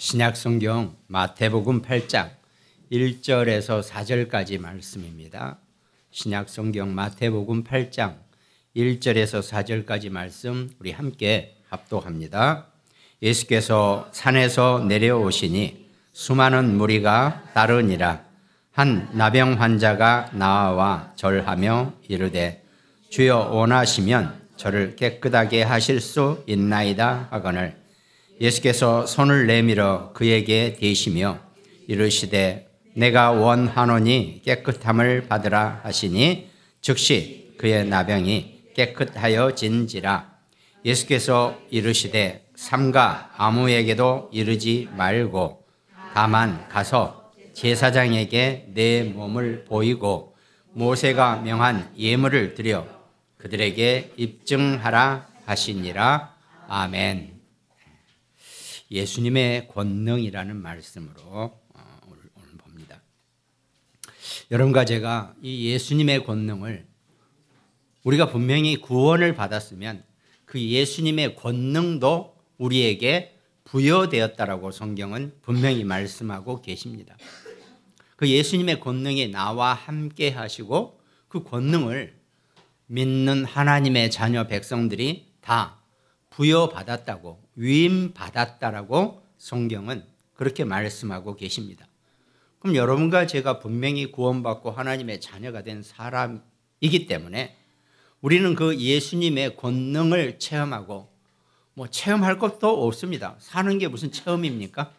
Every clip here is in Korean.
신약성경 마태복음 8장 1절에서 4절까지 말씀입니다. 신약성경 마태복음 8장 1절에서 4절까지 말씀 우리 함께 합독합니다. 예수께서 산에서 내려오시니 수많은 무리가 따르니라. 한 나병 환자가 나와 절하며 이르되 주여 원하시면 저를 깨끗하게 하실 수 있나이다 하거늘 예수께서 손을 내밀어 그에게 대시며 이르시되 내가 원하노니 깨끗함을 받으라 하시니 즉시 그의 나병이 깨끗하여진지라. 예수께서 이르시되 삼가 아무에게도 이르지 말고 다만 가서 제사장에게 내 몸을 보이고 모세가 명한 예물을 드려 그들에게 입증하라 하시니라. 아멘. 예수님의 권능이라는 말씀으로 오늘 봅니다. 여러분과 제가 이 예수님의 권능을 우리가 분명히 구원을 받았으면 그 예수님의 권능도 우리에게 부여되었다라고 성경은 분명히 말씀하고 계십니다. 그 예수님의 권능이 나와 함께 하시고 그 권능을 믿는 하나님의 자녀 백성들이 다 부여받았다고 위임받았다라고 성경은 그렇게 말씀하고 계십니다. 그럼 여러분과 제가 분명히 구원받고 하나님의 자녀가 된 사람이기 때문에 우리는 그 예수님의 권능을 체험하고 체험할 것도 없습니다. 사는 게 무슨 체험입니까?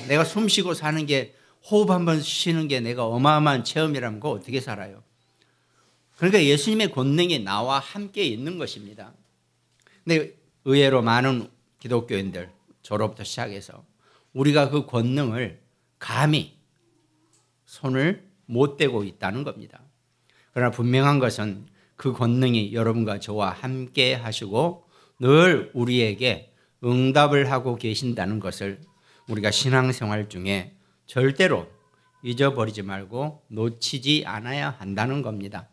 내가 숨 쉬고 사는 게 호흡 한번 쉬는 게 내가 어마어마한 체험이라면 그거 어떻게 살아요? 그러니까 예수님의 권능이 나와 함께 있는 것입니다. 근데 의외로 많은 기독교인들 졸업부터 시작해서 우리가 그 권능을 감히 손을 못 대고 있다는 겁니다. 그러나 분명한 것은 그 권능이 여러분과 저와 함께 하시고 늘 우리에게 응답을 하고 계신다는 것을 우리가 신앙생활 중에 절대로 잊어버리지 말고 놓치지 않아야 한다는 겁니다.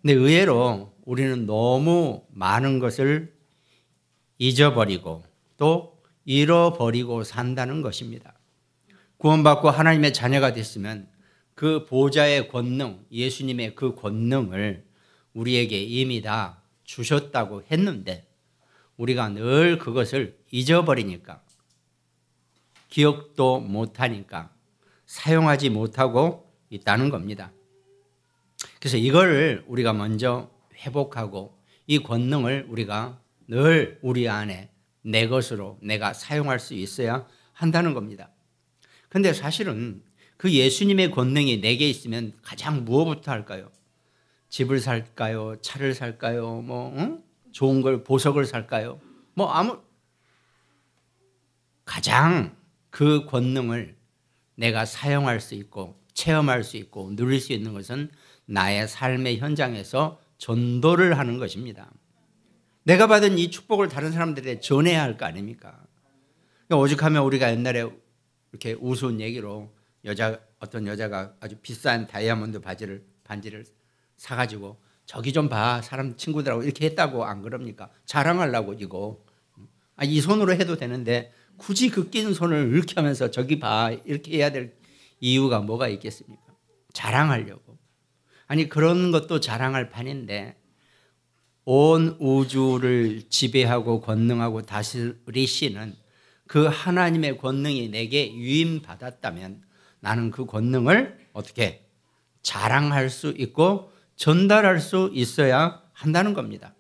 근데 의외로 우리는 너무 많은 것을 잊어버리고 또 잃어버리고 산다는 것입니다. 구원받고 하나님의 자녀가 됐으면 그 보좌의 권능, 예수님의 그 권능을 우리에게 이미 다 주셨다고 했는데 우리가 늘 그것을 잊어버리니까 기억도 못하니까 사용하지 못하고 있다는 겁니다. 그래서 이걸 우리가 먼저 회복하고 이 권능을 우리가 늘 우리 안에 내 것으로 내가 사용할 수 있어야 한다는 겁니다. 그런데 사실은 그 예수님의 권능이 내게 있으면 가장 무엇부터 할까요? 집을 살까요? 차를 살까요? 좋은 걸 보석을 살까요? 가장 그 권능을 내가 사용할 수 있고 체험할 수 있고 누릴 수 있는 것은 나의 삶의 현장에서 전도를 하는 것입니다. 내가 받은 이 축복을 다른 사람들에게 전해야 할 거 아닙니까? 오죽하면 우리가 옛날에 이렇게 우스운 얘기로 어떤 여자가 아주 비싼 다이아몬드 반지를 사가지고 저기 좀 봐, 사람 친구들하고 이렇게 했다고 안 그럽니까? 자랑하려고 이거. 이 손으로 해도 되는데 굳이 그 낀 손을 이렇게 하면서 저기 봐 이렇게 해야 될 이유가 뭐가 있겠습니까? 자랑하려고. 그런 것도 자랑할 판인데 온 우주를 지배하고 권능하고 다스리시는 그 하나님의 권능이 내게 위임받았다면 나는 그 권능을 어떻게 자랑할 수 있고 전달할 수 있어야 한다는 겁니다.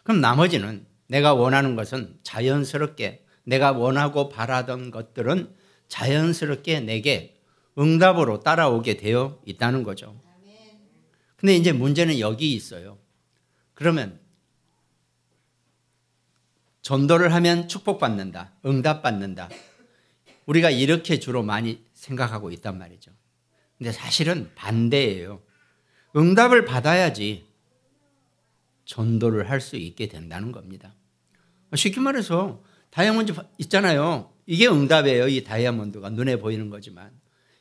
그럼 나머지는 내가 원하는 것은 자연스럽게 내가 원하고 바라던 것들은 자연스럽게 내게 응답으로 따라오게 되어 있다는 거죠. 근데 이제 문제는 여기 있어요. 그러면 전도를 하면 축복받는다, 응답받는다. 우리가 이렇게 주로 많이 생각하고 있단 말이죠. 근데 사실은 반대예요. 응답을 받아야지 전도를 할 수 있게 된다는 겁니다. 쉽게 말해서 다이아몬드 있잖아요. 이게 응답이에요. 이 다이아몬드가 눈에 보이는 거지만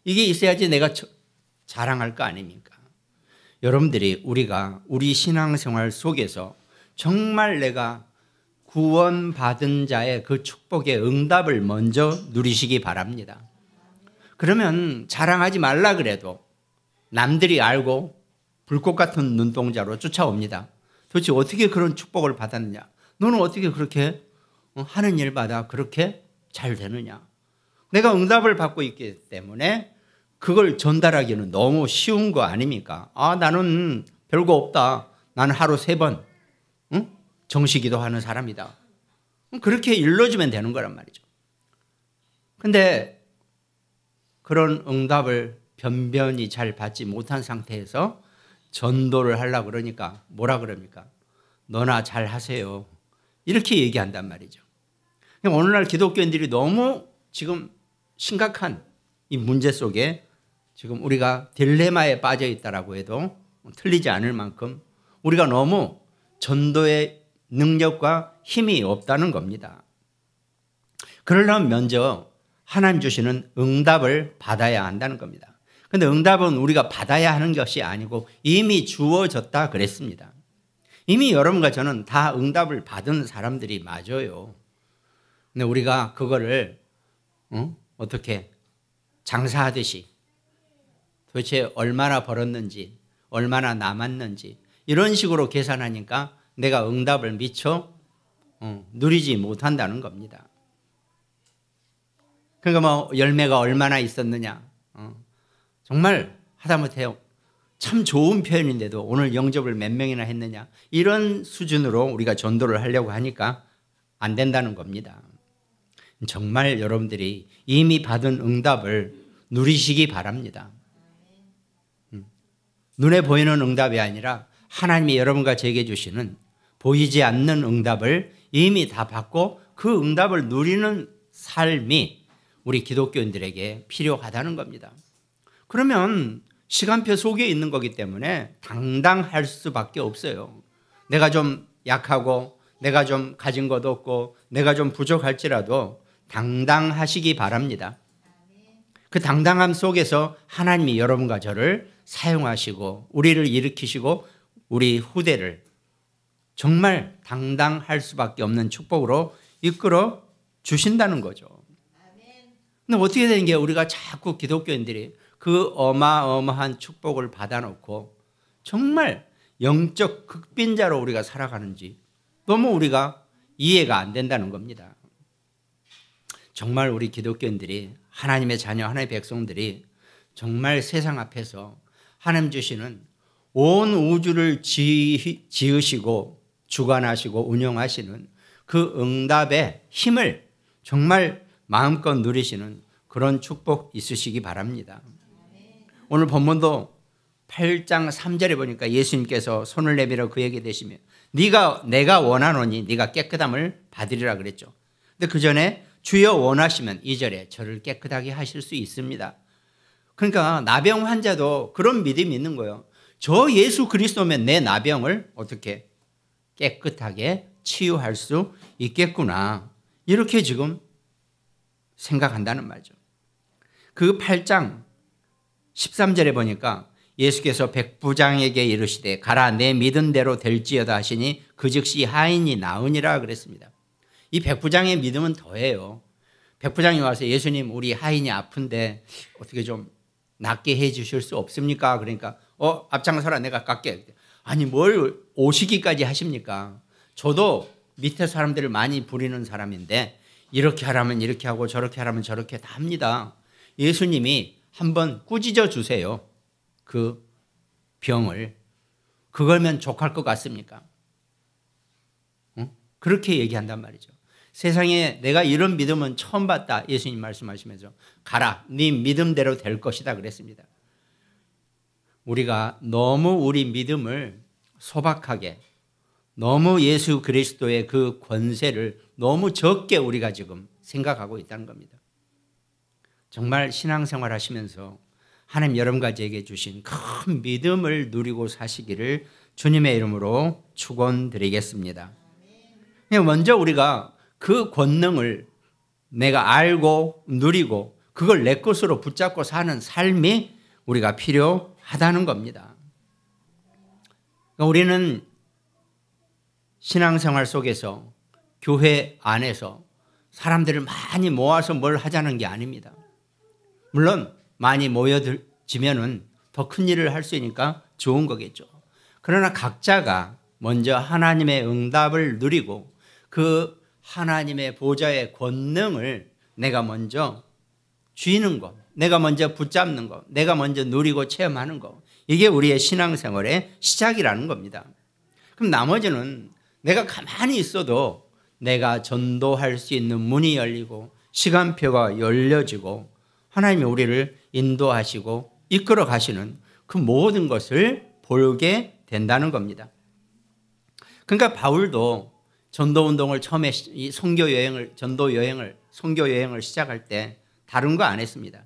이게 있어야지 내가 자랑할 거 아닙니까? 우리가 우리 신앙생활 속에서 정말 내가 구원받은 자의 그 축복의 응답을 먼저 누리시기 바랍니다. 그러면 자랑하지 말라 그래도 남들이 알고 불꽃 같은 눈동자로 쫓아옵니다. 도대체 어떻게 그런 축복을 받았느냐? 너는 어떻게 그렇게 하는 일마다 그렇게 잘 되느냐? 내가 응답을 받고 있기 때문에 그걸 전달하기는 너무 쉬운 거 아닙니까? 나는 별거 없다. 나는 하루 3번 정시기도 하는 사람이다. 그렇게 일러주면 되는 거란 말이죠. 근데 그런 응답을 변변히 잘 받지 못한 상태에서 전도를 하려고 그러니까 뭐라 그럽니까? 너나 잘 하세요. 이렇게 얘기한단 말이죠. 오늘날 기독교인들이 너무 지금 심각한 이 문제 속에 지금 우리가 딜레마에 빠져 있다라고 해도 틀리지 않을 만큼 우리가 너무 전도의 능력과 힘이 없다는 겁니다. 그러려면 먼저 하나님 주시는 응답을 받아야 한다는 겁니다. 그런데 응답은 우리가 받아야 하는 것이 아니고 이미 주어졌다 그랬습니다. 이미 여러분과 저는 다 응답을 받은 사람들이 맞아요. 근데 우리가 그거를 어떻게 장사하듯이 도대체 얼마나 벌었는지 얼마나 남았는지 이런 식으로 계산하니까 내가 응답을 미처 누리지 못한다는 겁니다. 그러니까 뭐 열매가 얼마나 있었느냐, 정말 하다못해 참 좋은 표현인데도 오늘 영접을 몇 명이나 했느냐, 이런 수준으로 우리가 전도를 하려고 하니까 안 된다는 겁니다. 정말 여러분들이 이미 받은 응답을 누리시기 바랍니다. 눈에 보이는 응답이 아니라 하나님이 여러분과 제게 주시는 보이지 않는 응답을 이미 다 받고 그 응답을 누리는 삶이 우리 기독교인들에게 필요하다는 겁니다. 그러면 시간표 속에 있는 거기 때문에 당당할 수밖에 없어요. 내가 좀 약하고 내가 좀 가진 것도 없고 내가 좀 부족할지라도 당당하시기 바랍니다. 그 당당함 속에서 하나님이 여러분과 저를 사용하시고 우리를 일으키시고 우리 후대를 정말 당당할 수밖에 없는 축복으로 이끌어 주신다는 거죠. 근데 어떻게 되는 게 우리가 자꾸 기독교인들이 그 어마어마한 축복을 받아놓고 정말 영적 극빈자로 우리가 살아가는지 너무 우리가 이해가 안 된다는 겁니다. 정말 우리 기독교인들이 하나님의 자녀, 하나님의 백성들이 정말 세상 앞에서 하나님 주시는 온 우주를 지으시고 주관하시고 운영하시는 그 응답의 힘을 정말 마음껏 누리시는 그런 축복 있으시기 바랍니다. 오늘 본문도 8장 3절에 보니까 예수님께서 손을 내밀어 그에게 대시며 내가 원하노니 네가 깨끗함을 받으리라 그랬죠. 근데 그 전에 주여 원하시면 2절에 저를 깨끗하게 하실 수 있습니다. 그러니까 나병 환자도 그런 믿음이 있는 거예요. 저 예수 그리스도면 내 나병을 어떻게 깨끗하게 치유할 수 있겠구나, 이렇게 지금 생각한다는 말이죠. 그 8장 13절에 보니까 예수께서 백부장에게 이르시되 가라 내 믿은 대로 될지어다 하시니 그 즉시 하인이 나으니라 그랬습니다. 이 백부장의 믿음은 더해요. 백부장이 와서 예수님 우리 하인이 아픈데 어떻게 좀 낫게 해 주실 수 없습니까? 그러니까 앞장서라 내가 깎게. 아니 뭘 오시기까지 하십니까? 저도 밑에 사람들을 많이 부리는 사람인데 이렇게 하라면 이렇게 하고 저렇게 하라면 저렇게 다 합니다. 예수님이 한번 꾸짖어 주세요. 그 병을. 그걸면 족할 것 같습니까? 그렇게 얘기한단 말이죠. 세상에 내가 이런 믿음은 처음 봤다. 예수님 말씀하시면서 가라 네 믿음대로 될 것이다 그랬습니다. 우리가 너무 우리 믿음을 소박하게, 너무 예수 그리스도의 그 권세를 너무 적게 우리가 지금 생각하고 있다는 겁니다. 정말 신앙생활 하시면서 하나님 여러분과 제게 주신 큰 믿음을 누리고 사시기를 주님의 이름으로 축원드리겠습니다. 먼저 우리가 그 권능을 내가 알고 누리고 그걸 내 것으로 붙잡고 사는 삶이 우리가 필요하다는 겁니다. 우리는 신앙생활 속에서 교회 안에서 사람들을 많이 모아서 뭘 하자는 게 아닙니다. 물론 많이 모여지면은 더 큰 일을 할 수 있으니까 좋은 거겠죠. 그러나 각자가 먼저 하나님의 응답을 누리고 그 하나님의 보좌의 권능을 내가 먼저 쥐는 것, 내가 먼저 붙잡는 것, 내가 먼저 누리고 체험하는 것, 이게 우리의 신앙생활의 시작이라는 겁니다. 그럼 나머지는 내가 가만히 있어도 내가 전도할 수 있는 문이 열리고 시간표가 열려지고 하나님이 우리를 인도하시고 이끌어 가시는 그 모든 것을 보게 된다는 겁니다. 그러니까 바울도 전도운동을 처음에 선교 여행을 시작할 때 다른 거 안 했습니다.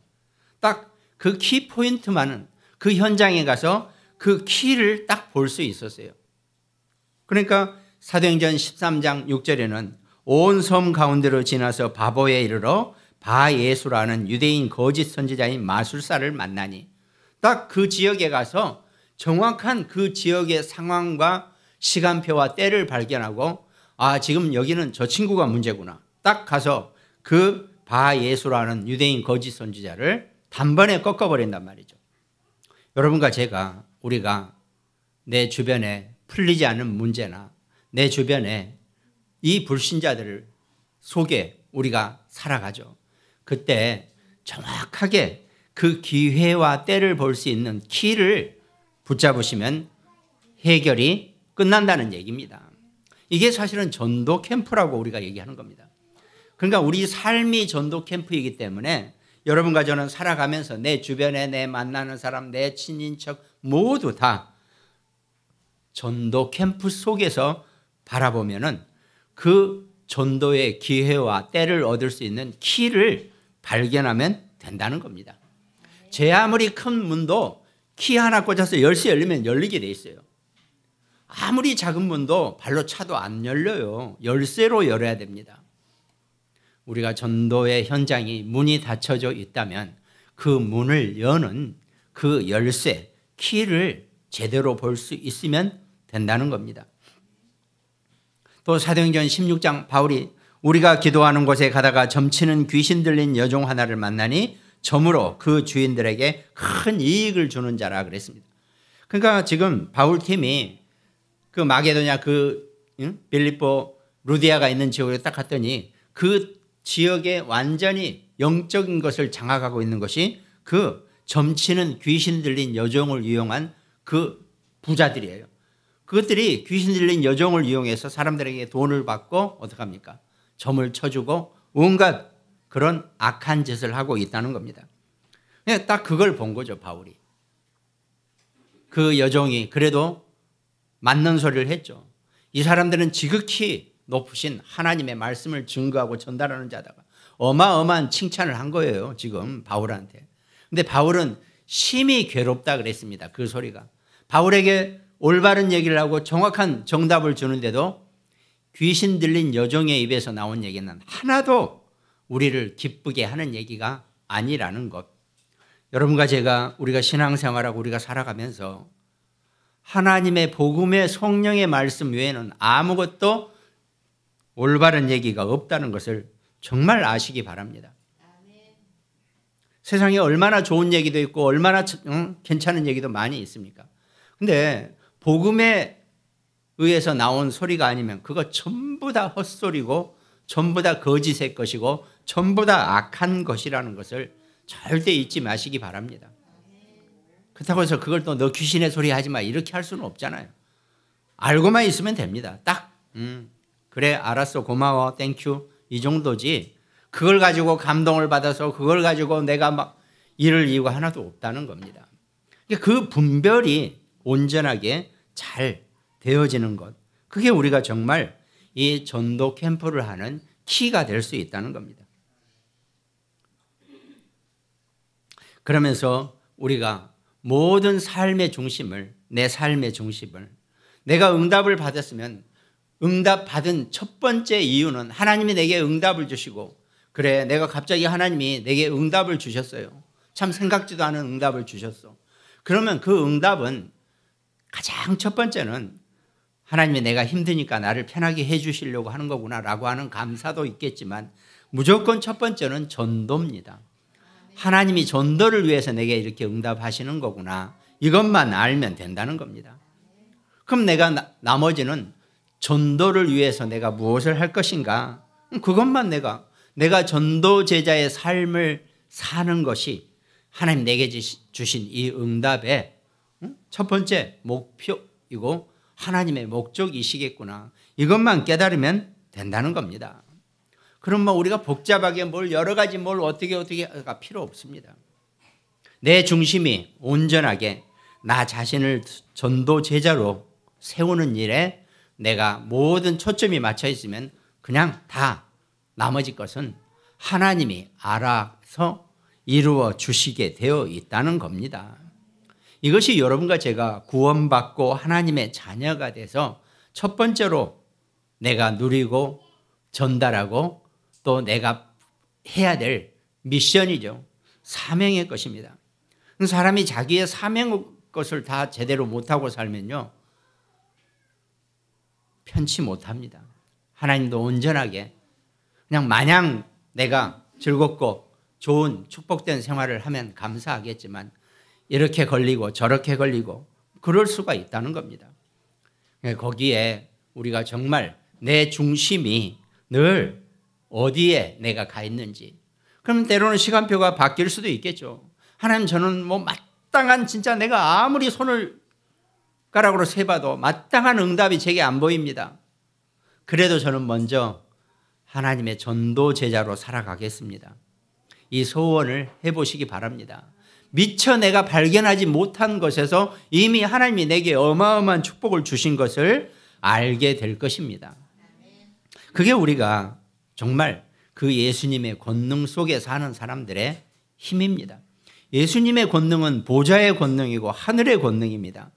딱 그 키 포인트만은 그 현장에 가서 그 키를 딱 볼 수 있었어요. 그러니까 사도행전 13장 6절에는 온 섬 가운데로 지나서 바보에 이르러 바예수라는 유대인 거짓 선지자인 마술사를 만나니 딱 그 지역에 가서 정확한 그 지역의 상황과 시간표와 때를 발견하고 아, 지금 여기는 저 친구가 문제구나. 딱 가서 그 바예수라는 유대인 거짓 선지자를 단번에 꺾어버린단 말이죠. 여러분과 우리가 내 주변에 풀리지 않은 문제나 내 주변에 이 불신자들 속에 우리가 살아가죠. 그때 정확하게 그 기회와 때를 볼 수 있는 키를 붙잡으시면 해결이 끝난다는 얘기입니다. 이게 사실은 전도 캠프라고 우리가 얘기하는 겁니다. 그러니까 우리 삶이 전도 캠프이기 때문에 여러분과 저는 살아가면서 내 주변에 내 만나는 사람, 내 친인척 모두 다 전도 캠프 속에서 바라보면은 그 전도의 기회와 때를 얻을 수 있는 키를 발견하면 된다는 겁니다. 제 아무리 큰 문도 키 하나 꽂아서 열쇠 열리면 열리게 돼 있어요. 아무리 작은 문도 발로 차도 안 열려요. 열쇠로 열어야 됩니다. 우리가 전도의 현장이 문이 닫혀져 있다면 그 문을 여는 그 열쇠, 키를 제대로 볼 수 있으면 된다는 겁니다. 또 사도행전 16장 바울이 우리가 기도하는 곳에 가다가 점치는 귀신 들린 여종 하나를 만나니 점으로 그 주인들에게 큰 이익을 주는 자라 그랬습니다. 그러니까 지금 바울 팀이 그 마게도냐 빌립보 루디아가 있는 지역에 딱 갔더니 그 지역에 완전히 영적인 것을 장악하고 있는 것이 그 점치는 귀신 들린 여종을 이용한 그 부자들이에요. 그것들이 귀신 들린 여종을 이용해서 사람들에게 돈을 받고 어떡합니까? 점을 쳐주고 온갖 그런 악한 짓을 하고 있다는 겁니다. 딱 그걸 본 거죠, 바울이. 그 여종이 그래도 맞는 소리를 했죠. 이 사람들은 지극히 높으신 하나님의 말씀을 증거하고 전달하는 자다가 어마어마한 칭찬을 한 거예요, 지금 바울한테. 근데 바울은 심히 괴롭다 그랬습니다, 그 소리가. 바울에게 올바른 얘기를 하고 정확한 정답을 주는데도 귀신 들린 여종의 입에서 나온 얘기는 하나도 우리를 기쁘게 하는 얘기가 아니라는 것. 여러분과 우리가 신앙생활하고 우리가 살아가면서 하나님의 복음의 성령의 말씀 외에는 아무것도 올바른 얘기가 없다는 것을 정말 아시기 바랍니다. 세상에 얼마나 좋은 얘기도 있고 얼마나 괜찮은 얘기도 많이 있습니까? 근데 복음에 의해서 나온 소리가 아니면 그거 전부 다 헛소리고 전부 다 거짓의 것이고 전부 다 악한 것이라는 것을 절대 잊지 마시기 바랍니다. 그렇다고 해서 그걸 또 너 귀신의 소리 하지 마 이렇게 할 수는 없잖아요. 알고만 있으면 됩니다. 딱 그래 알았어 고마워 땡큐 이 정도지 그걸 가지고 감동을 받아서 그걸 가지고 내가 막 일을 이유가 하나도 없다는 겁니다. 그 분별이 온전하게 잘 되어지는 것, 그게 우리가 정말 이 전도 캠프를 하는 키가 될 수 있다는 겁니다. 그러면서 우리가 모든 삶의 중심을, 내 삶의 중심을, 내가 응답을 받았으면 응답 받은 첫 번째 이유는 하나님이 내게 응답을 주시고, 그래 내가 갑자기 하나님이 내게 응답을 주셨어요. 참 생각지도 않은 응답을 주셨어. 그러면 그 응답은 가장 첫 번째는 하나님이 내가 힘드니까 나를 편하게 해 주시려고 하는 거구나라고 하는 감사도 있겠지만 무조건 첫 번째는 전도입니다. 하나님이 전도를 위해서 내게 이렇게 응답하시는 거구나. 이것만 알면 된다는 겁니다. 그럼 내가 나머지는 전도를 위해서 내가 무엇을 할 것인가? 그것만 내가 전도 제자의 삶을 사는 것이 하나님 내게 주신 이 응답의 첫 번째 목표이고 하나님의 목적이시겠구나. 이것만 깨달으면 된다는 겁니다. 그럼 뭐 우리가 복잡하게 여러 가지 어떻게가 필요 없습니다. 내 중심이 온전하게 나 자신을 전도 제자로 세우는 일에 내가 모든 초점이 맞춰 있으면 그냥 다 나머지 것은 하나님이 알아서 이루어 주시게 되어 있다는 겁니다. 이것이 여러분과 제가 구원받고 하나님의 자녀가 돼서 첫 번째로 내가 누리고 전달하고 또 내가 해야 될 미션이죠. 사명의 것입니다. 사람이 자기의 사명의 것을 다 제대로 못하고 살면요, 편치 못합니다. 하나님도 온전하게 그냥 마냥 내가 즐겁고 좋은 축복된 생활을 하면 감사하겠지만 이렇게 걸리고 저렇게 걸리고 그럴 수가 있다는 겁니다. 거기에 우리가 정말 내 중심이 늘 어디에 내가 가 있는지, 그럼 때로는 시간표가 바뀔 수도 있겠죠. 하나님, 저는 마땅한, 진짜 내가 아무리 손을 가락으로 세봐도 마땅한 응답이 제게 안 보입니다. 그래도 저는 먼저 하나님의 전도 제자로 살아가겠습니다. 이 소원을 해보시기 바랍니다. 미처 내가 발견하지 못한 것에서 이미 하나님이 내게 어마어마한 축복을 주신 것을 알게 될 것입니다. 그게 우리가 정말 그 예수님의 권능 속에 사는 사람들의 힘입니다. 예수님의 권능은 보좌의 권능이고 하늘의 권능입니다.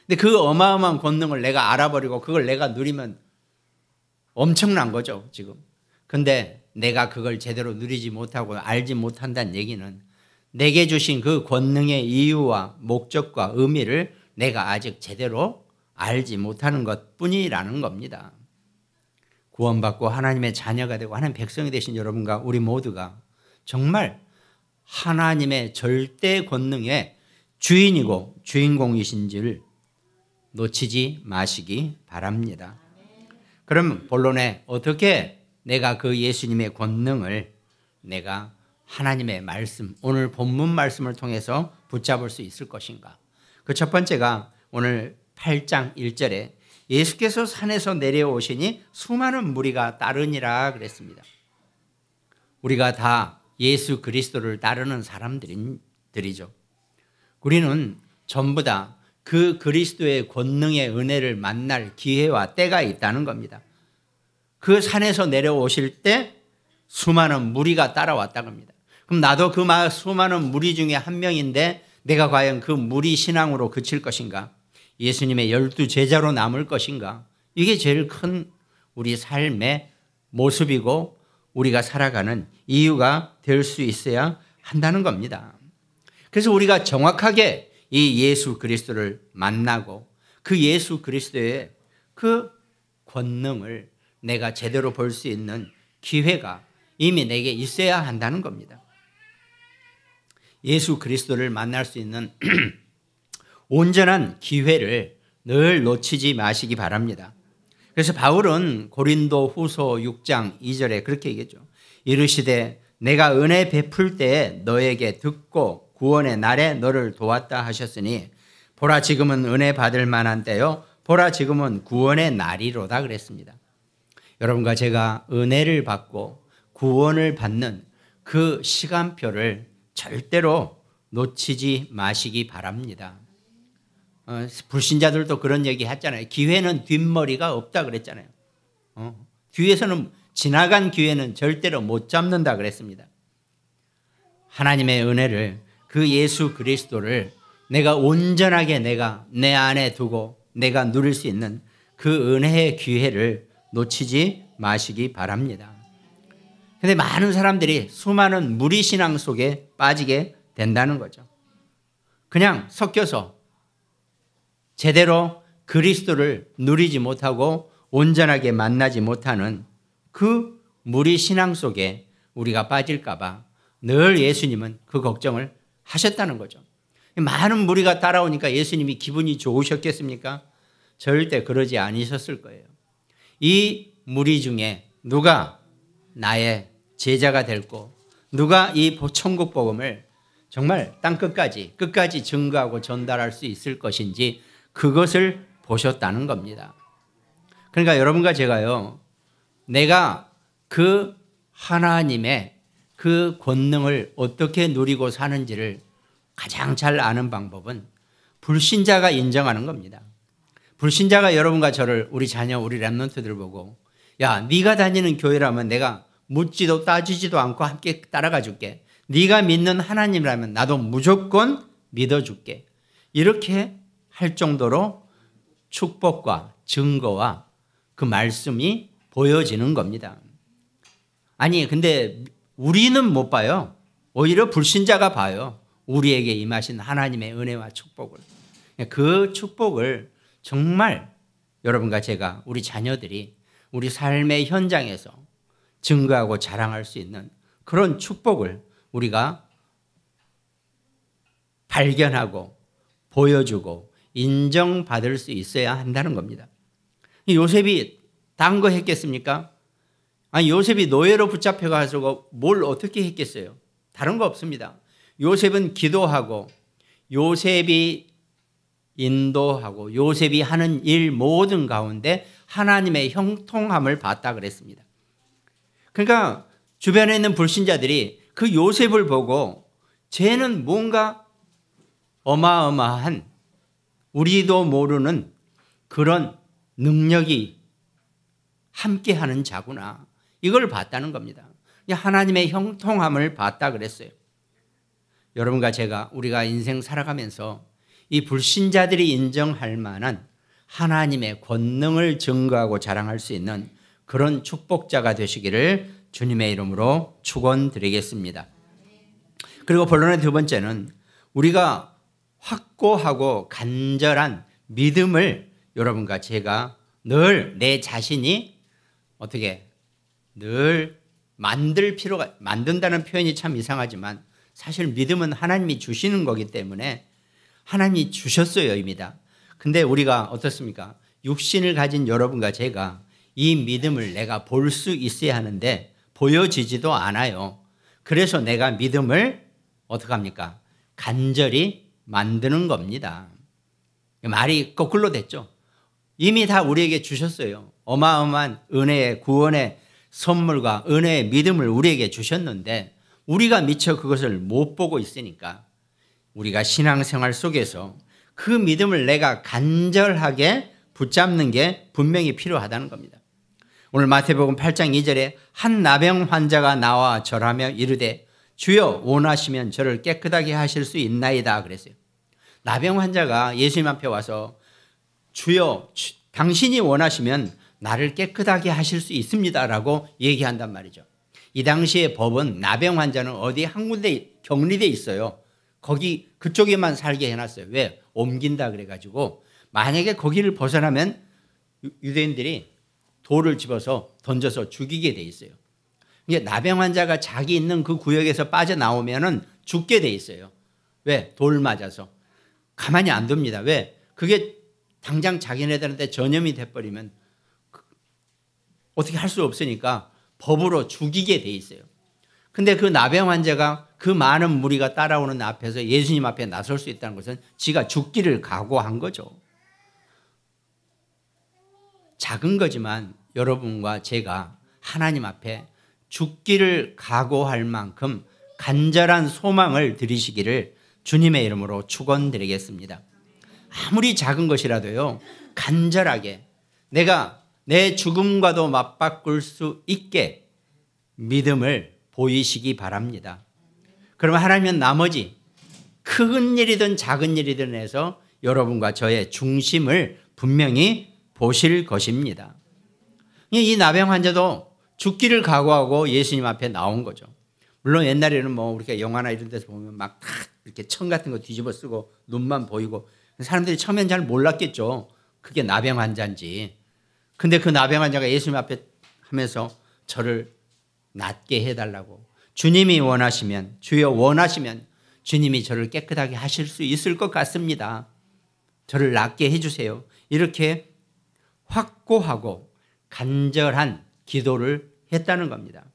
근데 그 어마어마한 권능을 내가 알아버리고 그걸 내가 누리면 엄청난 거죠, 지금. 근데 내가 그걸 제대로 누리지 못하고 알지 못한다는 얘기는 내게 주신 그 권능의 이유와 목적과 의미를 내가 아직 제대로 알지 못하는 것뿐이라는 겁니다. 구원받고 하나님의 자녀가 되고 하나님의 백성이 되신 여러분과 우리 모두가 정말 하나님의 절대 권능의 주인이고 주인공이신지를 놓치지 마시기 바랍니다. 그럼 본론에 어떻게 내가 그 예수님의 권능을 내가 하나님의 말씀, 오늘 본문 말씀을 통해서 붙잡을 수 있을 것인가? 그 첫 번째가 오늘 8장 1절에 예수께서 산에서 내려오시니 수많은 무리가 따르니라 그랬습니다. 우리가 다 예수 그리스도를 따르는 사람들이죠. 우리는 전부 다 그 그리스도의 권능의 은혜를 만날 기회와 때가 있다는 겁니다. 그 산에서 내려오실 때 수많은 무리가 따라왔다고 합니다. 그럼 나도 그 수많은 무리 중에 한 명인데 내가 과연 그 무리 신앙으로 그칠 것인가? 예수님의 12 제자로 남을 것인가? 이게 제일 큰 우리 삶의 모습이고 우리가 살아가는 이유가 될 수 있어야 한다는 겁니다. 그래서 우리가 정확하게 이 예수 그리스도를 만나고 그 예수 그리스도의 그 권능을 내가 제대로 볼 수 있는 기회가 이미 내게 있어야 한다는 겁니다. 예수 그리스도를 만날 수 있는 온전한 기회를 늘 놓치지 마시기 바랍니다. 그래서 바울은 고린도 후서 6장 2절에 그렇게 얘기했죠. 이르시되 내가 은혜 베풀 때에 너에게 듣고 구원의 날에 너를 도왔다 하셨으니 보라 지금은 은혜 받을 만한 때요 보라 지금은 구원의 날이로다 그랬습니다. 여러분과 제가 은혜를 받고 구원을 받는 그 시간표를 절대로 놓치지 마시기 바랍니다. 불신자들도 그런 얘기 했잖아요. 기회는 뒷머리가 없다 그랬잖아요. 뒤에서는 지나간 기회는 절대로 못 잡는다 그랬습니다. 하나님의 은혜를 그 예수 그리스도를 내가 온전하게 내가 내 안에 두고 내가 누릴 수 있는 그 은혜의 기회를 놓치지 마시기 바랍니다. 그런데 많은 사람들이 수많은 무리신앙 속에 빠지게 된다는 거죠. 그냥 섞여서 제대로 그리스도를 누리지 못하고 온전하게 만나지 못하는 그 무리 신앙 속에 우리가 빠질까 봐 늘 예수님은 그 걱정을 하셨다는 거죠. 많은 무리가 따라오니까 예수님이 기분이 좋으셨겠습니까? 절대 그러지 않으셨을 거예요. 이 무리 중에 누가 나의 제자가 될고 누가 이 천국 복음을 정말 땅끝까지 끝까지 증거하고 전달할 수 있을 것인지 그것을 보셨다는 겁니다. 그러니까 여러분과 제가요, 내가 그 하나님의 그 권능을 어떻게 누리고 사는지를 가장 잘 아는 방법은 불신자가 인정하는 겁니다. 불신자가 여러분과 저를, 우리 자녀, 우리 랩런트들 보고, 야, 네가 다니는 교회라면 내가 묻지도 따지지도 않고 함께 따라가 줄게. 네가 믿는 하나님이라면 나도 무조건 믿어줄게. 이렇게 할 정도로 축복과 증거와 그 말씀이 보여지는 겁니다. 아니, 근데 우리는 못 봐요. 오히려 불신자가 봐요. 우리에게 임하신 하나님의 은혜와 축복을. 그 축복을 정말 여러분과 제가, 우리 자녀들이 우리 삶의 현장에서 증거하고 자랑할 수 있는 그런 축복을 우리가 발견하고 보여주고 인정받을 수 있어야 한다는 겁니다. 요셉이 딴 거 했겠습니까? 아니, 요셉이 노예로 붙잡혀가지고 뭘 어떻게 했겠어요? 다른 거 없습니다. 요셉은 기도하고 요셉이 인도하고 요셉이 하는 일 모든 가운데 하나님의 형통함을 봤다 그랬습니다. 그러니까 주변에 있는 불신자들이 그 요셉을 보고 쟤는 뭔가 어마어마한 우리도 모르는 그런 능력이 함께하는 자구나. 이걸 봤다는 겁니다. 하나님의 형통함을 봤다 그랬어요. 여러분과 제가, 우리가 인생 살아가면서 이 불신자들이 인정할 만한 하나님의 권능을 증거하고 자랑할 수 있는 그런 축복자가 되시기를 주님의 이름으로 축원드리겠습니다. 그리고 본론의 두 번째는 우리가 확고하고 간절한 믿음을 여러분과 제가 늘 내 자신이 어떻게 늘 만든다는 표현이 참 이상하지만 사실 믿음은 하나님이 주시는 거기 때문에 하나님이 주셨어요입니다. 근데 우리가 어떻습니까? 육신을 가진 여러분과 제가 이 믿음을 내가 볼 수 있어야 하는데 보여지지도 않아요. 그래서 내가 믿음을 어떻게 합니까? 간절히 만드는 겁니다. 말이 거꾸로 됐죠. 이미 다 우리에게 주셨어요. 어마어마한 은혜의 구원의 선물과 은혜의 믿음을 우리에게 주셨는데 우리가 미처 그것을 못 보고 있으니까 우리가 신앙생활 속에서 그 믿음을 내가 간절하게 붙잡는 게 분명히 필요하다는 겁니다. 오늘 마태복음 8장 2절에 한 나병 환자가 나와 절하며 이르되 주여 원하시면 저를 깨끗하게 하실 수 있나이다 그랬어요. 나병 환자가 예수님 앞에 와서 주여 당신이 원하시면 나를 깨끗하게 하실 수 있습니다라고 얘기한단 말이죠. 이 당시의 법은 나병 환자는 어디 한 군데 격리돼 있어요. 거기 그쪽에만 살게 해놨어요. 왜? 옮긴다 그래가지고 만약에 거기를 벗어나면 유대인들이 돌을 집어서 던져서 죽이게 돼 있어요. 이게 나병 환자가 자기 있는 그 구역에서 빠져나오면은 죽게 돼 있어요. 왜? 돌 맞아서. 가만히 안 둡니다. 왜? 그게 당장 자기네들한테 전염이 돼버리면 어떻게 할 수 없으니까 법으로 죽이게 돼 있어요. 근데 그 나병 환자가 그 많은 무리가 따라오는 앞에서 예수님 앞에 나설 수 있다는 것은 지가 죽기를 각오한 거죠. 작은 거지만 여러분과 제가 하나님 앞에 죽기를 각오할 만큼 간절한 소망을 드리시기를 주님의 이름으로 축원드리겠습니다. 아무리 작은 것이라도요, 간절하게 내가 내 죽음과도 맞바꿀 수 있게 믿음을 보이시기 바랍니다. 그러면 하나님은 나머지 큰 일이든 작은 일이든 해서 여러분과 저의 중심을 분명히 보실 것입니다. 이 나병 환자도 죽기를 각오하고 예수님 앞에 나온 거죠. 물론 옛날에는 뭐 우리가 영화나 이런 데서 보면 막 이렇게 청 같은 거 뒤집어 쓰고 눈만 보이고 사람들이 처음엔 잘 몰랐겠죠. 그게 나병 환자인지. 근데 그 나병 환자가 예수님 앞에 하면서 저를 낫게 해달라고, 주님이 원하시면, 주여 원하시면 주님이 저를 깨끗하게 하실 수 있을 것 같습니다. 저를 낫게 해주세요. 이렇게 확고하고 간절한 기도를 했다는 겁니다.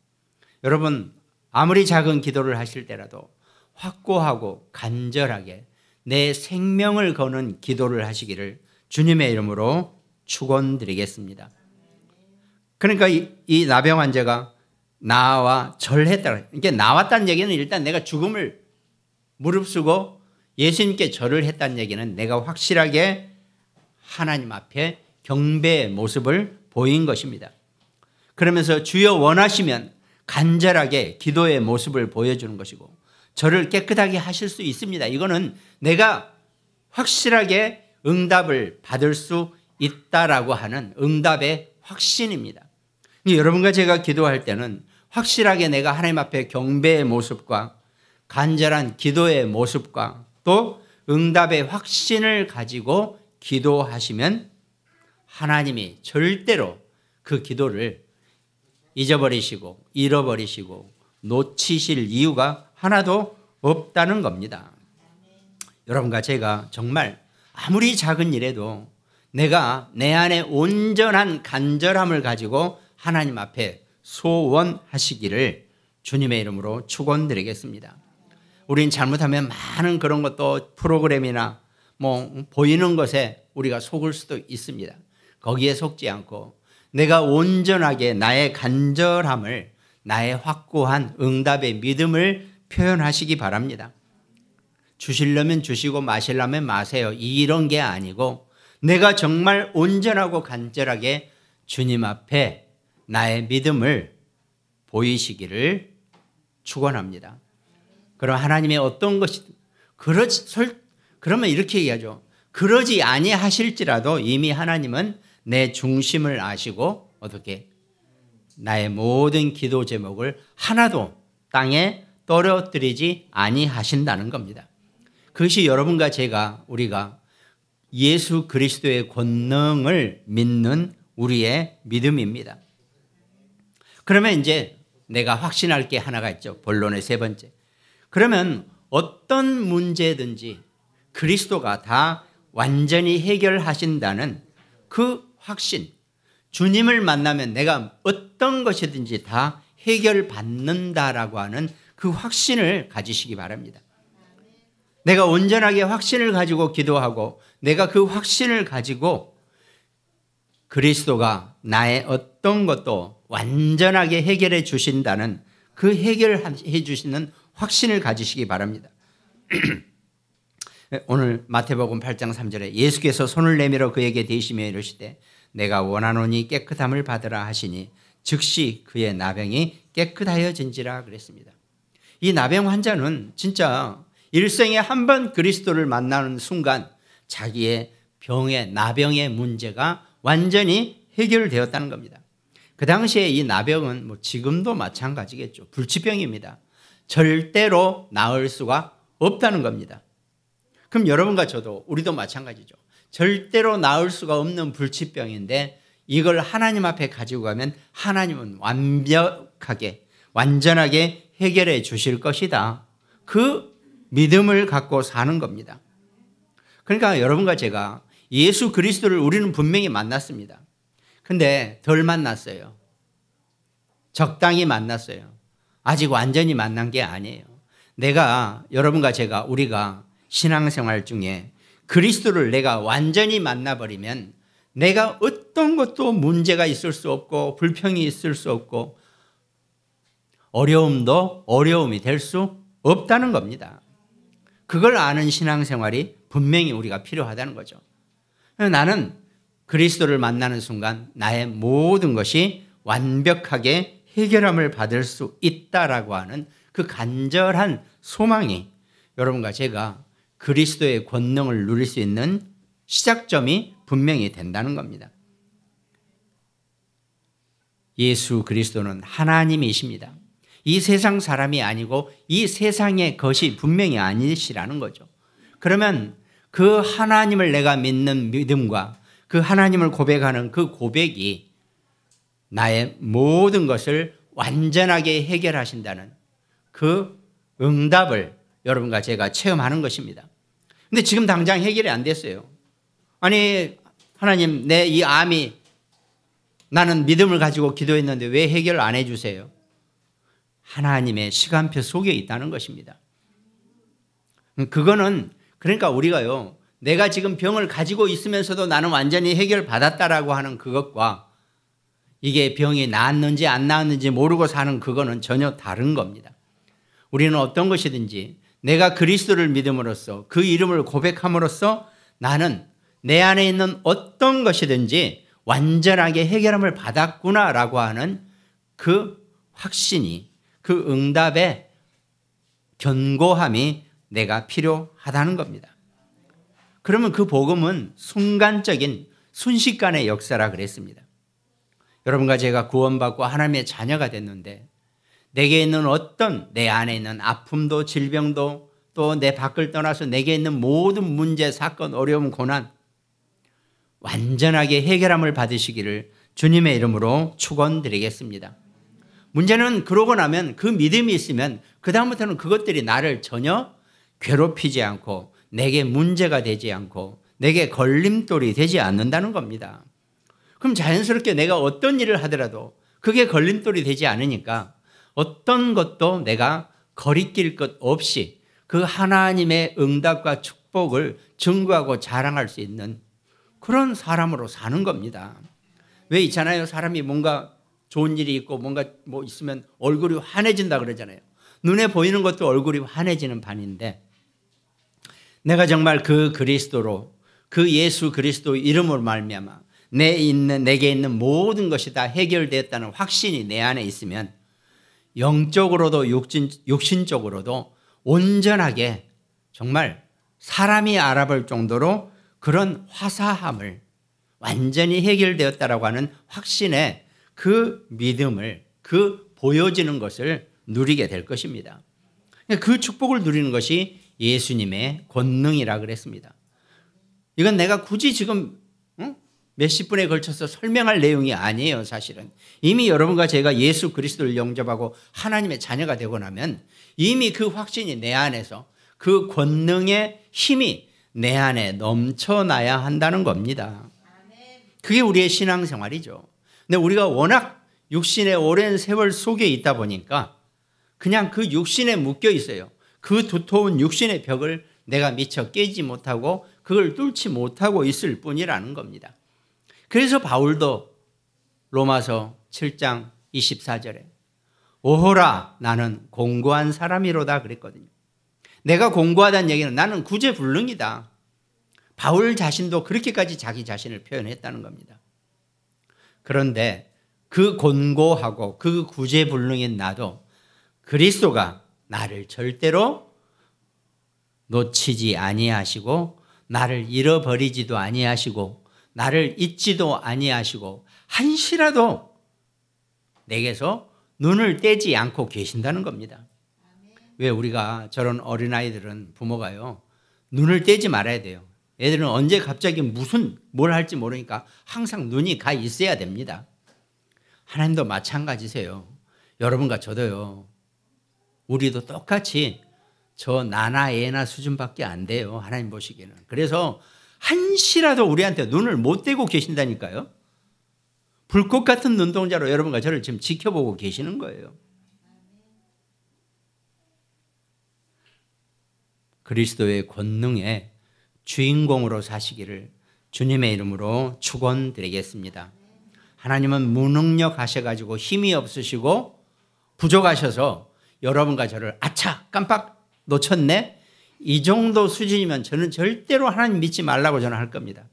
여러분, 아무리 작은 기도를 하실 때라도 확고하고 간절하게 내 생명을 거는 기도를 하시기를 주님의 이름으로 축원드리겠습니다. 그러니까 이 나병 환자가 나와 절했다. 이게 나왔다는 얘기는 일단 내가 죽음을 무릅쓰고 예수님께 절을 했다는 얘기는 내가 확실하게 하나님 앞에 경배의 모습을 보인 것입니다. 그러면서 주여 원하시면 간절하게 기도의 모습을 보여주는 것이고 저를 깨끗하게 하실 수 있습니다. 이거는 내가 확실하게 응답을 받을 수 있다라고 하는 응답의 확신입니다. 여러분과 제가 기도할 때는 확실하게 내가 하나님 앞에 경배의 모습과 간절한 기도의 모습과 또 응답의 확신을 가지고 기도하시면 하나님이 절대로 그 기도를 잊어버리시고 잃어버리시고 놓치실 이유가 하나도 없다는 겁니다. 여러분과 제가 정말 아무리 작은 일에도 내가 내 안에 온전한 간절함을 가지고 하나님 앞에 소원하시기를 주님의 이름으로 축원드리겠습니다. 우린 잘못하면 많은 그런 것도 프로그램이나 뭐 보이는 것에 우리가 속을 수도 있습니다. 거기에 속지 않고 내가 온전하게 나의 간절함을, 나의 확고한 응답의 믿음을 표현하시기 바랍니다. 주시려면 주시고 마시려면 마세요. 이런 게 아니고 내가 정말 온전하고 간절하게 주님 앞에 나의 믿음을 보이시기를 축원합니다. 그럼 하나님의 어떤 것이 그러면 이렇게 얘기하죠. 그러지 아니하실지라도 이미 하나님은 내 중심을 아시고 어떻게 나의 모든 기도 제목을 하나도 땅에 떨어뜨리지 아니하신다는 겁니다. 그것이 여러분과 제가 우리가 예수 그리스도의 권능을 믿는 우리의 믿음입니다. 그러면 이제 내가 확신할 게 하나가 있죠. 본론의 세 번째. 그러면 어떤 문제든지 그리스도가 다 완전히 해결하신다는 그 확신, 주님을 만나면 내가 어떤 것이든지 다 해결받는다라고 하는 그 확신을 가지시기 바랍니다. 내가 온전하게 확신을 가지고 기도하고 내가 그 확신을 가지고 그리스도가 나의 어떤 것도 완전하게 해결해 주신다는 그 해결해 주시는 확신을 가지시기 바랍니다. 오늘 마태복음 8장 3절에 예수께서 손을 내밀어 그에게 대시며 이르시되 내가 원하노니 깨끗함을 받으라 하시니 즉시 그의 나병이 깨끗하여진지라 그랬습니다. 이 나병 환자는 진짜 일생에 한 번 그리스도를 만나는 순간 자기의 나병의 문제가 완전히 해결되었다는 겁니다. 그 당시에 이 나병은 뭐 지금도 마찬가지겠죠. 불치병입니다. 절대로 나을 수가 없다는 겁니다. 그럼 여러분과 저도 우리도 마찬가지죠. 절대로 나을 수가 없는 불치병인데 이걸 하나님 앞에 가지고 가면 하나님은 완벽하게 완전하게 해결해 주실 것이다. 그 믿음을 갖고 사는 겁니다. 그러니까 여러분과 제가 예수 그리스도를 우리는 분명히 만났습니다. 근데 덜 만났어요. 적당히 만났어요. 아직 완전히 만난 게 아니에요. 여러분과 제가 우리가 신앙생활 중에 그리스도를 내가 완전히 만나버리면 내가 어떤 것도 문제가 있을 수 없고 불평이 있을 수 없고 어려움도 어려움이 될 수 없다는 겁니다. 그걸 아는 신앙생활이 분명히 우리가 필요하다는 거죠. 나는 그리스도를 만나는 순간 나의 모든 것이 완벽하게 해결함을 받을 수 있다라고 하는 그 간절한 소망이 여러분과 제가 그리스도의 권능을 누릴 수 있는 시작점이 분명히 된다는 겁니다. 예수 그리스도는 하나님이십니다. 이 세상 사람이 아니고 이 세상의 것이 분명히 아니시라는 거죠. 그러면 그 하나님을 내가 믿는 믿음과 그 그 하나님을 고백하는 그 고백이 나의 모든 것을 완전하게 해결하신다는 그 응답을 여러분과 제가 체험하는 것입니다. 근데 지금 당장 해결이 안 됐어요. 아니, 하나님, 내 이 암이 나는 믿음을 가지고 기도했는데 왜 해결 안 해주세요? 하나님의 시간표 속에 있다는 것입니다. 그거는 그러니까 우리가요, 내가 지금 병을 가지고 있으면서도 나는 완전히 해결받았다라고 하는 그것과 이게 병이 나았는지 안 나았는지 모르고 사는 그거는 전혀 다른 겁니다. 우리는 어떤 것이든지 내가 그리스도를 믿음으로써 그 이름을 고백함으로써 나는 내 안에 있는 어떤 것이든지 완전하게 해결함을 받았구나라고 하는 그 확신이, 그 응답의 견고함이 내가 필요하다는 겁니다. 그러면 그 복음은 순간적인 순식간의 역사라 그랬습니다. 여러분과 제가 구원받고 하나님의 자녀가 됐는데 내게 있는 어떤 내 안에 있는 아픔도 질병도 또 내 밖을 떠나서 내게 있는 모든 문제, 사건, 어려움, 고난 완전하게 해결함을 받으시기를 주님의 이름으로 축원드리겠습니다. 문제는 그러고 나면 그 믿음이 있으면 그다음부터는 그것들이 나를 전혀 괴롭히지 않고 내게 문제가 되지 않고 내게 걸림돌이 되지 않는다는 겁니다. 그럼 자연스럽게 내가 어떤 일을 하더라도 그게 걸림돌이 되지 않으니까 어떤 것도 내가 거리낄 것 없이 그 하나님의 응답과 축복을 증거하고 자랑할 수 있는 그런 사람으로 사는 겁니다. 왜 있잖아요. 사람이 뭔가 좋은 일이 있고 뭔가 뭐 있으면 얼굴이 환해진다 그러잖아요. 눈에 보이는 것도 얼굴이 환해지는 반인데 내가 정말 그 그리스도로 그 예수 그리스도 이름으로 말미암아 내게 있는 모든 것이 다 해결되었다는 확신이 내 안에 있으면 영적으로도 육신적으로도 온전하게 정말 사람이 알아볼 정도로 그런 화사함을 완전히 해결되었다라고 하는 확신의 그 믿음을 그 보여지는 것을 누리게 될 것입니다. 그 축복을 누리는 것이 예수님의 권능이라 그랬습니다. 이건 내가 굳이 지금 몇십 분에 걸쳐서 설명할 내용이 아니에요. 사실은 이미 여러분과 제가 예수 그리스도를 영접하고 하나님의 자녀가 되고 나면 이미 그 확신이 내 안에서 그 권능의 힘이 내 안에 넘쳐나야 한다는 겁니다. 그게 우리의 신앙생활이죠. 근데 우리가 워낙 육신의 오랜 세월 속에 있다 보니까 그냥 그 육신에 묶여 있어요. 그 두터운 육신의 벽을 내가 미처 깨지 못하고 그걸 뚫지 못하고 있을 뿐이라는 겁니다. 그래서 바울도 로마서 7장 24절에 오호라 나는 공고한 사람이로다 그랬거든요. 내가 공고하다는 얘기는 나는 구제불능이다. 바울 자신도 그렇게까지 자기 자신을 표현했다는 겁니다. 그런데 그 곤고하고 그 구제불능인 나도 그리스도가 나를 절대로 놓치지 아니하시고 나를 잃어버리지도 아니하시고 나를 잊지도 아니하시고 한시라도 내게서 눈을 떼지 않고 계신다는 겁니다. 왜 우리가 저런 어린아이들은 부모가요 눈을 떼지 말아야 돼요. 애들은 언제 갑자기 뭘 할지 모르니까 항상 눈이 가 있어야 됩니다. 하나님도 마찬가지세요. 여러분과 저도요. 우리도 똑같이 저 나나 예나 수준밖에 안 돼요. 하나님 보시기에는. 그래서 한시라도 우리한테 눈을 못 떼고 계신다니까요. 불꽃 같은 눈동자로 여러분과 저를 지금 지켜보고 계시는 거예요. 그리스도의 권능의 주인공으로 사시기를 주님의 이름으로 축원드리겠습니다. 하나님은 무능력하셔가지고 힘이 없으시고 부족하셔서 여러분과 저를 아차 깜빡 놓쳤네 이 정도 수준이면 저는 절대로 하나님 믿지 말라고 저는 할 겁니다.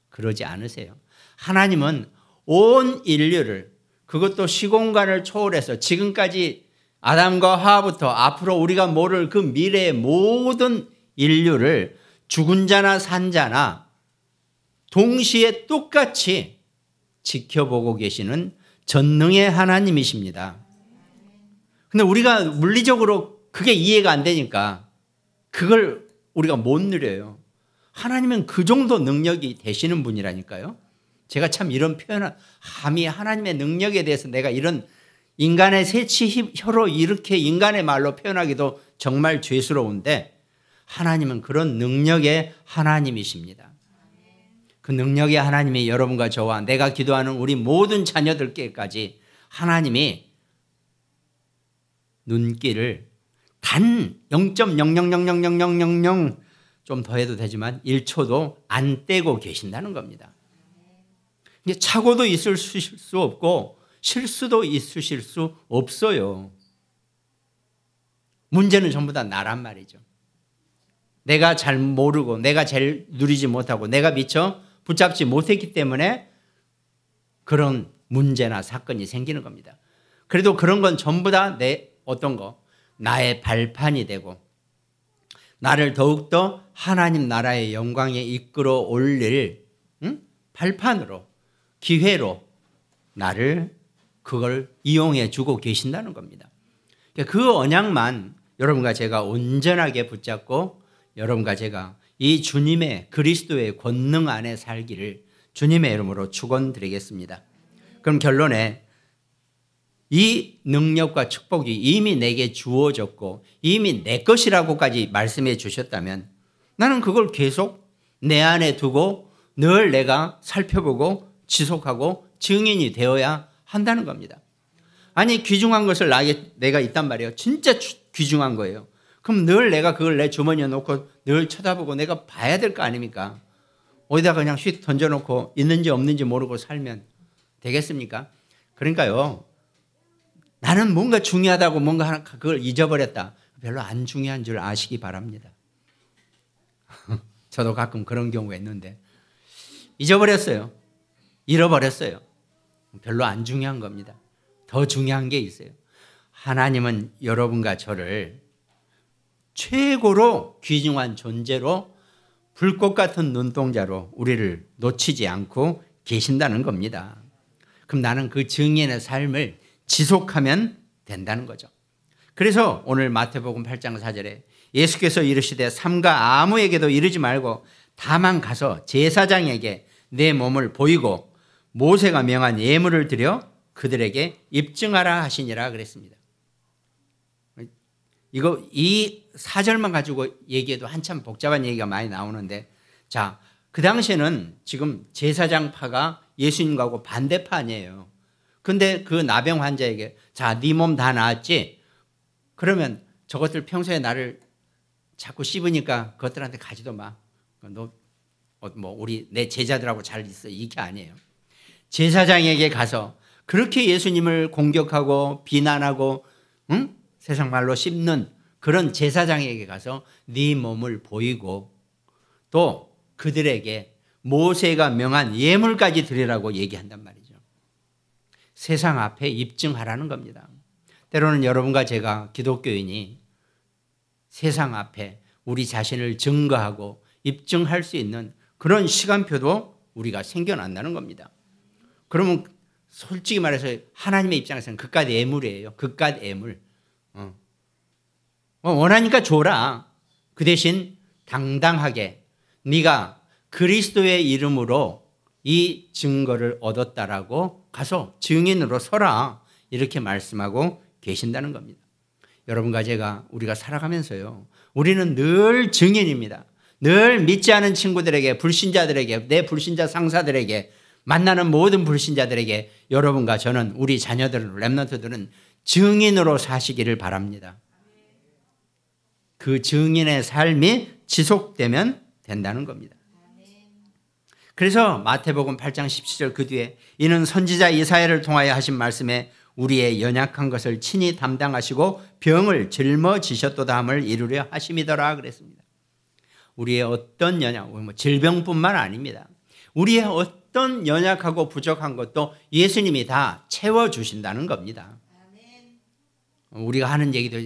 그러지 않으세요. 하나님은 온 인류를 그것도 시공간을 초월해서 지금까지 아담과 하와부터 앞으로 우리가 모를 그 미래의 모든 인류를 죽은 자나 산 자나 동시에 똑같이 지켜보고 계시는 전능의 하나님이십니다. 근데 우리가 물리적으로 그게 이해가 안 되니까 그걸 우리가 못 누려요. 하나님은 그 정도 능력이 되시는 분이라니까요. 제가 참 이런 표현을 감히 하나님의 능력에 대해서 내가 이런 인간의 새치 혀로 이렇게 인간의 말로 표현하기도 정말 죄스러운데 하나님은 그런 능력의 하나님이십니다. 그 능력의 하나님이 여러분과 저와 내가 기도하는 우리 모든 자녀들께까지 하나님이 눈길을 단 0.000000 좀 더 해도 되지만 1초도 안 떼고 계신다는 겁니다. 착오도 있을 수 없고 실수도 있으실 수 없어요. 문제는 전부 다 나란 말이죠. 내가 잘 모르고 내가 잘 누리지 못하고 내가 미처 붙잡지 못했기 때문에 그런 문제나 사건이 생기는 겁니다. 그래도 그런 건 전부 다 나의 발판이 되고 나를 더욱더 하나님 나라의 영광에 이끌어 올릴 발판으로 기회로 나를 그걸 이용해 주고 계신다는 겁니다. 그 언약만 여러분과 제가 온전하게 붙잡고 여러분과 제가 이 주님의 그리스도의 권능 안에 살기를 주님의 이름으로 축원드리겠습니다. 그럼 결론에 이 능력과 축복이 이미 내게 주어졌고 이미 내 것이라고까지 말씀해 주셨다면 나는 그걸 계속 내 안에 두고 늘 내가 살펴보고 지속하고 증인이 되어야 한다는 겁니다. 아니 귀중한 것을 내가 있단 말이에요. 진짜 귀중한 거예요. 그럼 늘 내가 그걸 내 주머니에 놓고 늘 쳐다보고 내가 봐야 될 거 아닙니까? 어디다 그냥 휙 던져놓고 있는지 없는지 모르고 살면 되겠습니까? 그러니까요. 나는 뭔가 중요하다고 뭔가 하나 그걸 잊어버렸다. 별로 안 중요한 줄 아시기 바랍니다. 저도 가끔 그런 경우가 있는데 잊어버렸어요. 잃어버렸어요. 별로 안 중요한 겁니다. 더 중요한 게 있어요. 하나님은 여러분과 저를 최고로 귀중한 존재로 불꽃 같은 눈동자로 우리를 놓치지 않고 계신다는 겁니다. 그럼 나는 그 증인의 삶을 지속하면 된다는 거죠. 그래서 오늘 마태복음 8장 4절에 예수께서 이르시되 삼가 아무에게도 이르지 말고 다만 가서 제사장에게 내 몸을 보이고 모세가 명한 예물을 드려 그들에게 입증하라 하시니라 그랬습니다. 이 4절만 가지고 얘기해도 한참 복잡한 얘기가 많이 나오는데 자, 그 당시에는 지금 제사장파가 예수님하고 반대파 아니에요. 근데 그 나병 환자에게 자, 네 몸 다 나았지? 그러면 저것들 평소에 나를 자꾸 씹으니까 그것들한테 가지도 마. 너 우리 내 제자들하고 잘 있어. 이게 아니에요. 제사장에게 가서 그렇게 예수님을 공격하고 비난하고 세상 말로 씹는 그런 제사장에게 가서 네 몸을 보이고 또 그들에게 모세가 명한 예물까지 드리라고 얘기한단 말이죠. 세상 앞에 입증하라는 겁니다. 때로는 여러분과 제가 기독교인이 세상 앞에 우리 자신을 증거하고 입증할 수 있는 그런 시간표도 우리가 생겨난다는 겁니다. 그러면 솔직히 말해서 하나님의 입장에서는 그깟 예물이에요. 그깟 예물. 원하니까 줘라. 그 대신 당당하게 네가 그리스도의 이름으로 이 증거를 얻었다라고 가서 증인으로 서라. 이렇게 말씀하고 계신다는 겁니다. 여러분과 제가 우리가 살아가면서요. 우리는 늘 증인입니다. 늘 믿지 않은 친구들에게 불신자들에게 내 불신자 상사들에게 만나는 모든 불신자들에게 여러분과 저는 우리 자녀들 렘넌트들은 증인으로 사시기를 바랍니다. 그 증인의 삶이 지속되면 된다는 겁니다. 그래서 마태복음 8장 17절 그 뒤에 이는 선지자 이사야를 통하여 하신 말씀에 우리의 연약한 것을 친히 담당하시고 병을 짊어지셨도다 함을 이루려 하심이더라 그랬습니다. 우리의 어떤 질병뿐만 아닙니다. 우리의 어떤 연약하고 부족한 것도 예수님이 다 채워주신다는 겁니다. 우리가 하는 얘기도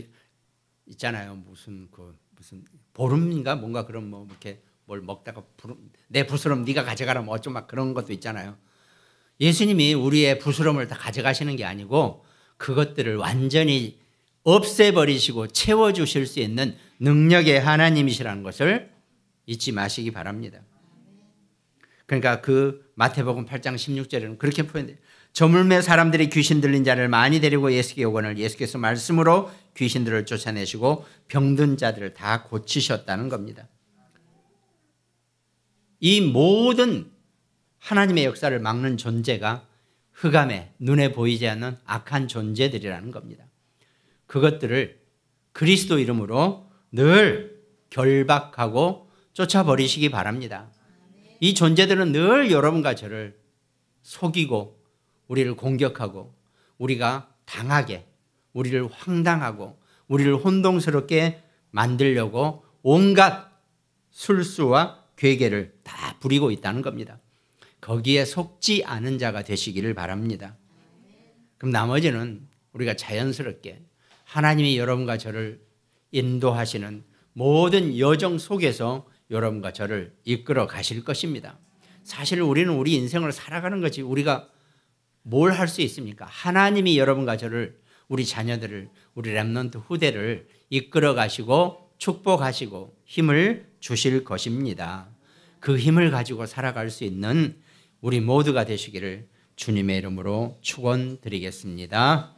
있잖아요. 무슨 보름인가 뭔가 그런 이렇게 뭘 먹다가 내 부스럼 네가 가져가라 뭐 어쩜 막 그런 것도 있잖아요. 예수님이 우리의 부스럼을 다 가져가시는 게 아니고 그것들을 완전히 없애버리시고 채워주실 수 있는 능력의 하나님이시라는 것을 잊지 마시기 바랍니다. 그러니까 그 마태복음 8장 16절에는 그렇게 표현돼요. 저물매 사람들이 귀신 들린 자를 많이 데리고 예수께 오거늘 예수께서 말씀으로 귀신들을 쫓아내시고 병든 자들을 다 고치셨다는 겁니다. 이 모든 하나님의 역사를 막는 존재가 흑암에 눈에 보이지 않는 악한 존재들이라는 겁니다. 그것들을 그리스도 이름으로 늘 결박하고 쫓아버리시기 바랍니다. 이 존재들은 늘 여러분과 저를 속이고 우리를 공격하고 우리가 당하게, 우리를 황당하고 우리를 혼동스럽게 만들려고 온갖 술수와 괴계를 다 부리고 있다는 겁니다. 거기에 속지 않은 자가 되시기를 바랍니다. 그럼 나머지는 우리가 자연스럽게 하나님이 여러분과 저를 인도하시는 모든 여정 속에서 여러분과 저를 이끌어 가실 것입니다. 사실 우리는 우리 인생을 살아가는 거지 우리가 뭘 할 수 있습니까? 하나님이 여러분과 저를, 우리 자녀들을, 우리 렘넌트 후대를 이끌어 가시고 축복하시고 힘을 주실 것입니다. 그 힘을 가지고 살아갈 수 있는 우리 모두가 되시기를 주님의 이름으로 축원드리겠습니다.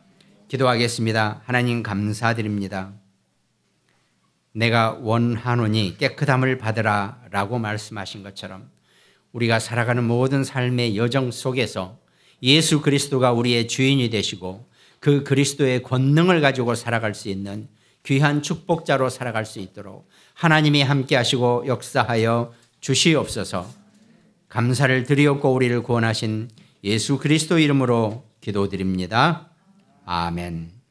기도하겠습니다. 하나님 감사드립니다. 내가 원하노니 깨끗함을 받으라 라고 말씀하신 것처럼 우리가 살아가는 모든 삶의 여정 속에서 예수 그리스도가 우리의 주인이 되시고 그 그리스도의 권능을 가지고 살아갈 수 있는 귀한 축복자로 살아갈 수 있도록 하나님이 함께 하시고 역사하여 주시옵소서. 감사를 드리옵고 우리를 구원하신 예수 그리스도 이름으로 기도드립니다. 아멘.